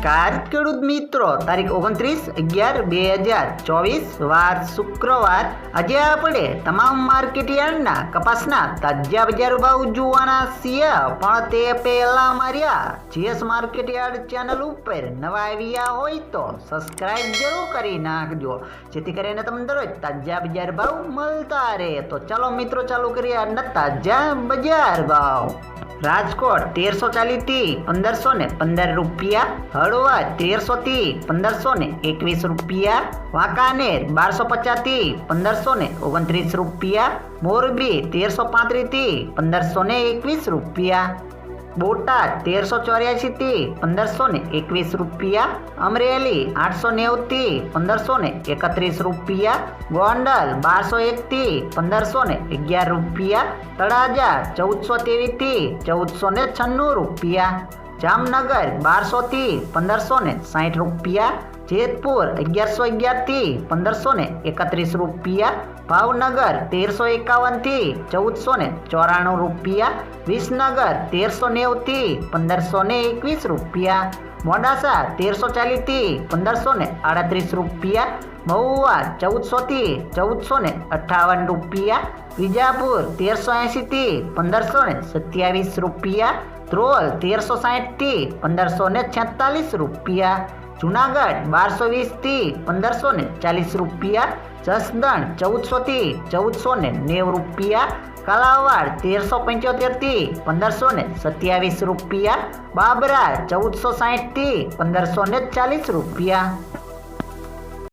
નમસ્કાર ખેડૂત મિત્રો, તારીખ 29/11/2024 વાર શુક્રવાર। આજે આપણે તમામ માર્કેટ યાર્ડના કપાસના તાજા બજાર ભાવ જોવાના છીએ, પણ તે પહેલા અમારી જીએસ માર્કેટ યાર્ડ ચેનલ ઉપર નવા આવ્યા હોય તો સબસ્ક્રાઇબ જરૂર કરી નાખજો, જેથી કરીને તમને દરરોજ તાજા બજાર ભાવ મળતા રહે। તો ચાલો મિત્રો, ચાલુ કરીએ આજના તાજા બજાર ભાવ। રાજકોટ 1340 થી 1515 રૂપિયા, હળવદ 1300 થી 1521 રૂપિયા, વાંકાનેર 1250 થી 1529 રૂપિયા, મોરબી 1335 થી 1521 રૂપિયા, બોટાદ 1384 થી 1521 રૂપિયા, અમરેલી 890 થી 1531 રૂપિયા, ગોંડલ 1201 થી 1511 રૂપિયા, તળાજા 1423 થી 1496 રૂપિયા, જામનગર 1200 થી 1560 રૂપિયા, જેતપુર 1111 થી 1531 રૂપિયા, ભાવનગર 1351 થી 1494 રૂપિયા, વિસનગર 1390 થી 1521 રૂપિયા, મોડાસા 1340 થી 1538 રૂપિયા, મહુવા 1400 થી 1458 રૂપિયા, વિજાપુર 1380 થી 1527 રૂપિયા, ધ્રોલ 1360 થી 1546 રૂપિયા, જુનાગઢ 1220 થી 1540 રૂપિયા, જસદણ 1400 થી 1490 રૂપિયા, કાલાવાડ 1375 થી 1527 રૂપિયા, બાબરા 1460 થી 1540 રૂપિયા।